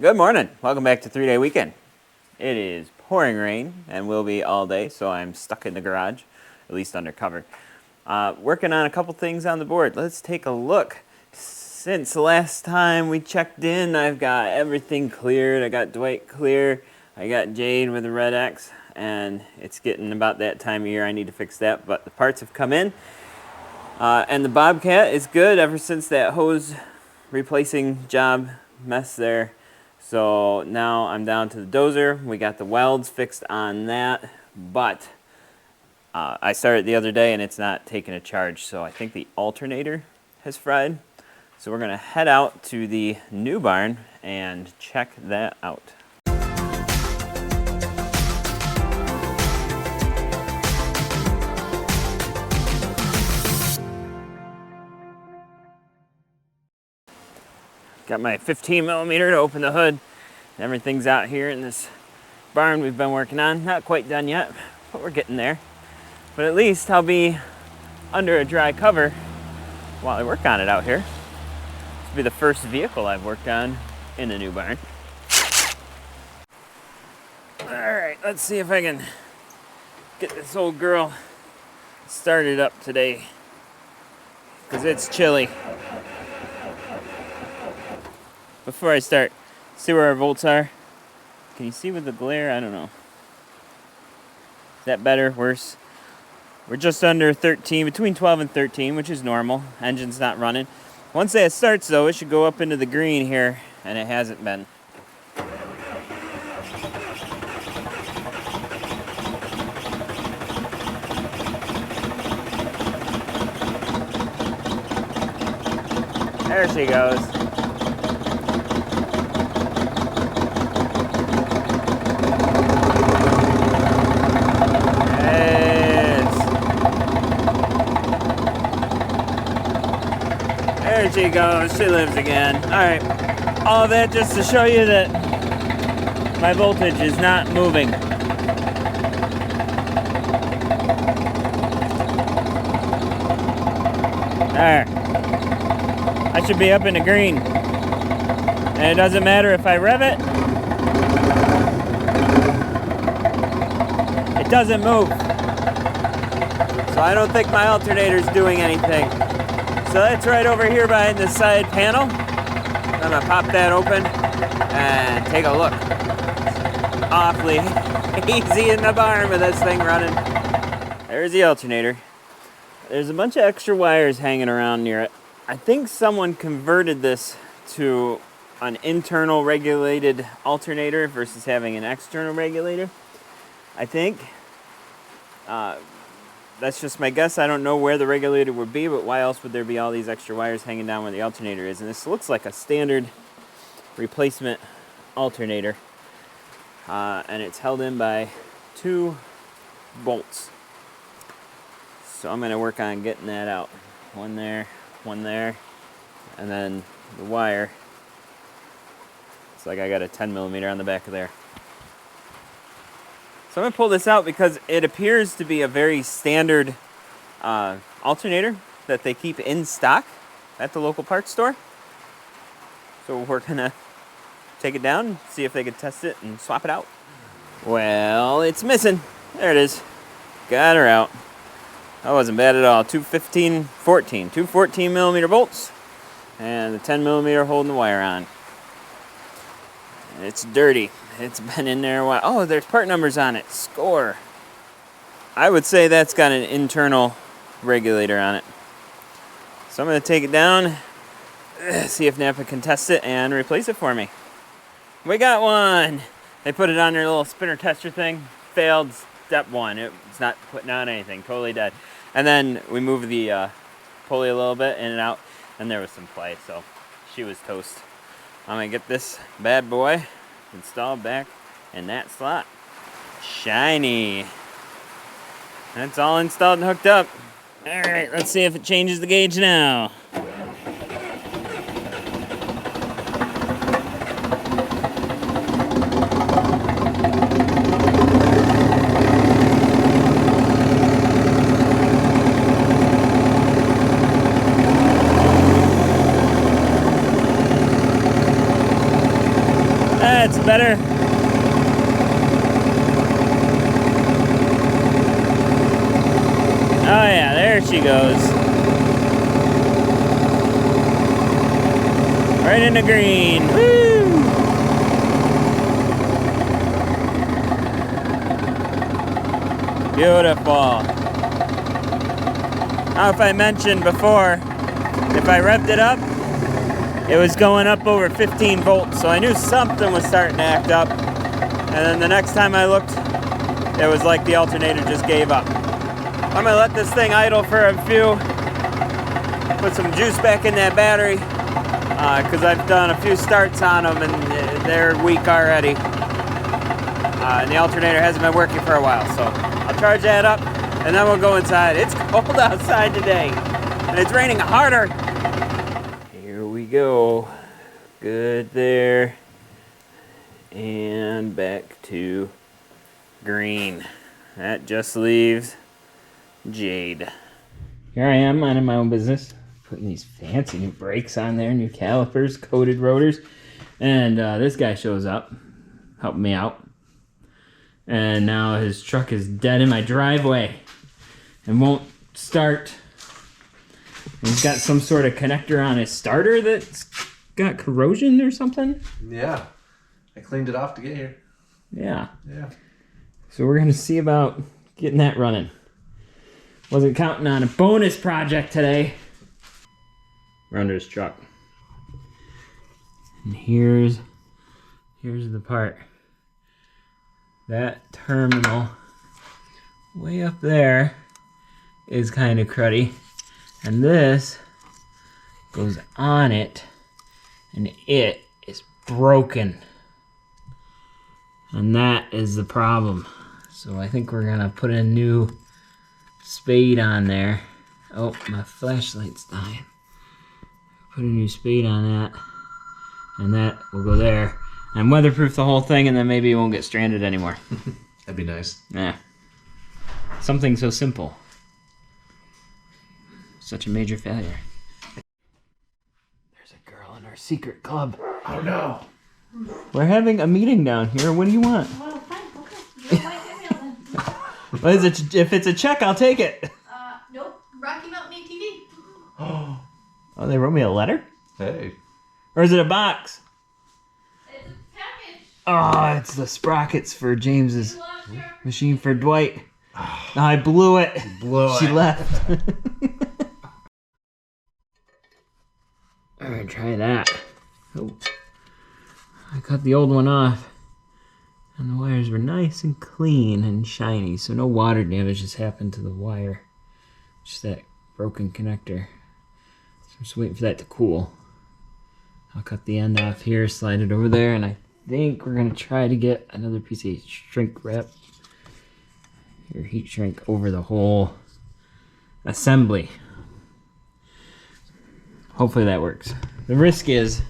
Good morning. Welcome back to 3-Day Weekend. It is pouring rain and will be all day, so I'm stuck in the garage, at least undercover. Working on a couple things on the board. Let's take a look. Since last time we checked in, I've got everything cleared. I got Dwight clear. I got Jade with a red X, and it's getting about that time of year I need to fix that, but the parts have come in. And the Bobcat is good ever since that hose replacing job mess there. So now I'm down to the DOZER. We got the welds fixed on that, but I started the other day and it's not taking a charge, so I think the alternator has fried. So we're gonna head out to the new barn and check that out. Got my 15 millimeter to open the hood. Everything's out here in this barn we've been working on. Not quite done yet, but we're getting there. But at least I'll be under a dry cover while I work on it out here. This will be the first vehicle I've worked on in the new barn. All right, let's see if I can get this old girl started up today, because it's chilly. Before I start, see where our volts are? Can you see with the glare? I don't know. Is that better? Worse? We're just under 13, between 12 and 13, which is normal. Engine's not running. Once that starts, though, it should go up into the green here, and it hasn't been. There she goes. There she goes, she lives again. All right, all that just to show you that my voltage is not moving. There. I should be up in the green. And it doesn't matter if I rev it. It doesn't move. So I don't think my alternator's doing anything. So that's right over here behind the side panel. I'm gonna pop that open and take a look. It's awfully easy in the barn with this thing running. There's the alternator. There's a bunch of extra wires hanging around near it. I think someone converted this to an internal regulated alternator versus having an external regulator. I think. That's just my guess. I don't know where the regulator would be, but why else would there be all these extra wires hanging down where the alternator is? And this looks like a standard replacement alternator. And it's held in by 2 bolts. So I'm going to work on getting that out. One there, and then the wire. It's like I got a 10 millimeter on the back of there. So I'm going to pull this out because it appears to be a very standard alternator that they keep in stock at the local parts store. So we're going to take it down, see if they can test it and swap it out. Well, it's missing. There it is. Got her out. That wasn't bad at all. 2 14 millimeter bolts and the 10 millimeter holding the wire on. It's dirty. It's been in there a while. Oh, there's part numbers on it. Score. I would say that's got an internal regulator on it. So I'm going to take it down, see if Napa can test it and replace it for me. We got one. They put it on their little spinner tester thing. Failed step 1. It's not putting on anything. Totally dead. And then we moved the pulley a little bit in and out, and there was some play, so she was toast. I'm going to get this bad boy installed back in that slot. Shiny. That's all installed and hooked up. All right, let's see if it changes the gauge now. That's better. Oh yeah, there she goes. Right in the green. Woo! Beautiful. Now, if I mentioned before, if I revved it up, it was going up over 15 volts, so I knew something was starting to act up. And then the next time I looked, it was like the alternator just gave up. I'm gonna let this thing idle for a few, put some juice back in that battery, because I've done a few starts on them and they're weak already. And the alternator hasn't been working for a while, so I'll charge that up and then we'll go inside. It's cold outside today and it's raining harder. Here we go. Good there. And back to green. That just leaves Jade. Here I am minding my own business, putting these fancy new brakes on there, new calipers, coated rotors, and this guy shows up, helping me out, and now his truck is dead in my driveway and won't start. And he's got some sort of connector on his starter that's got corrosion or something. Yeah, I cleaned it off to get here. Yeah. Yeah. So we're gonna see about getting that running. Wasn't counting on a bonus project today. We're under his truck. And here's the part. That terminal way up there is kind of cruddy. And this goes on it and it is broken. And that is the problem. So I think we're gonna put a new spade on there. Oh, my flashlight's dying. Put a new spade on that, and that will go there. And weatherproof the whole thing, and then maybe it won't get stranded anymore. That'd be nice. Yeah. Something so simple. Such a major failure. There's a girl in our secret club. Oh no. We're having a meeting down here. What do you want? Well, fine, okay. You don't like email then. What is it? If it's a check, I'll take it. Nope. Rocky Mountain ATV. Oh, they wrote me a letter? Hey. Or is it a box? It's a package. Oh, it's the sprockets for James's You lost your... machine for Dwight. I blew it. She left. Alright, try that. Oh. I cut the old one off. And the wires were nice and clean and shiny, so no water damage has happened to the wire. Just that broken connector. So I'm just waiting for that to cool. I'll cut the end off here, slide it over there, and I think we're gonna try to get another piece of shrink wrap or heat shrink over the whole assembly. Hopefully that works. The risk is,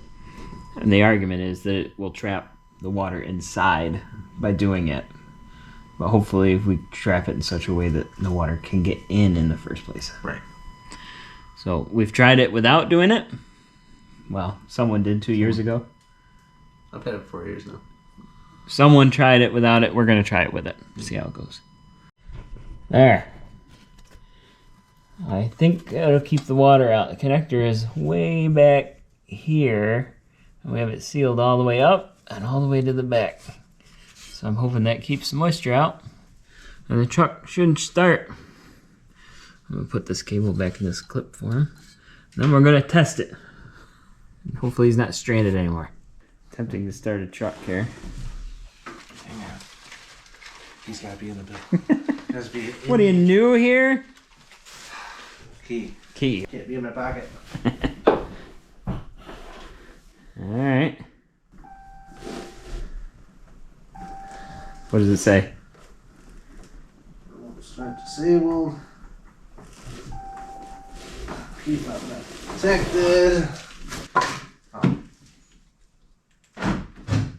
and the argument is, that it will trap the water inside by doing it. But hopefully if we trap it in such a way that the water can get in the first place. Right. So we've tried it without doing it. Well, someone did 2 years ago. I've had it for 4 years now. Someone tried it without it. We're going to try it with it. See how it goes. There. I think that'll keep the water out. The connector is way back here. And we have it sealed all the way up and all the way to the back. So I'm hoping that keeps the moisture out. And the truck shouldn't start. I'm going to put this cable back in this clip for him. And then we're going to test it. And hopefully he's not stranded anymore. Attempting to start a truck here. Hang on. He's got to be in the bill. Has to be in. What are you, new here? Key. Key. Can't be in my pocket. Alright. What does it say? Start disabled. Keep up that protected. Oh.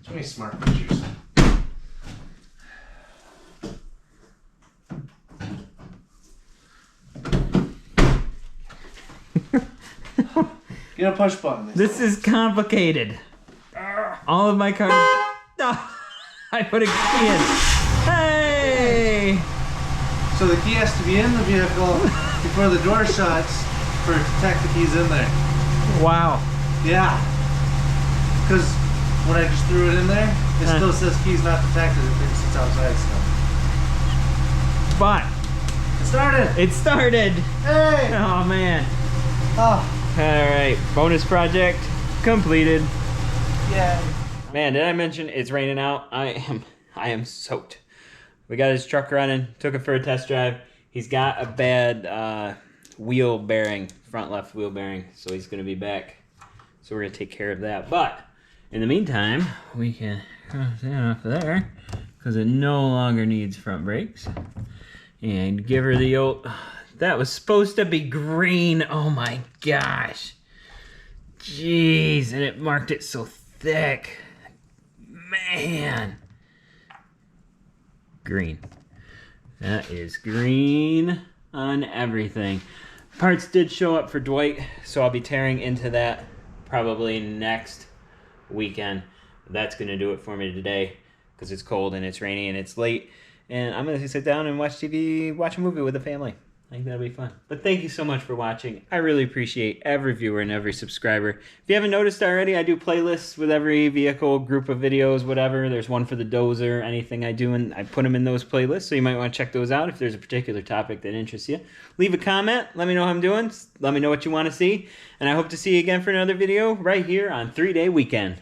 Too many smart features. Get a push button. This is complicated. All of my cars I put a key in. Hey! So the key has to be in the vehicle before the door shuts for it to detect the keys in there. Wow. Yeah. Because when I just threw it in there, it still says keys not detected. It thinks it's outside still. But It started. it started. Hey. Oh man. Oh. All right. Bonus project completed. Yeah. Man, did I mention it's raining out? I am soaked. We got his truck running. Took it for a test drive. He's got a bad wheel bearing, front left wheel bearing, so he's gonna be back. So we're gonna take care of that. But in the meantime, we can cross that off there because it no longer needs front brakes. And give her the old. That was supposed to be green. Oh my gosh. Jeez, and it marked it so thick. Man. Green. That is green on everything. Parts did show up for Dwight, so I'll be tearing into that probably next weekend. That's going to do it for me today because it's cold and it's rainy and it's late. And I'm going to sit down and watch TV, watch a movie with the family. I think that'll be fun. But thank you so much for watching. I really appreciate every viewer and every subscriber. If you haven't noticed already, I do playlists with every vehicle, group of videos, whatever. There's one for the DOZER, anything I do, and I put them in those playlists. So you might want to check those out if there's a particular topic that interests you. Leave a comment. Let me know how I'm doing. Let me know what you want to see. And I hope to see you again for another video right here on 3 Day Weekend.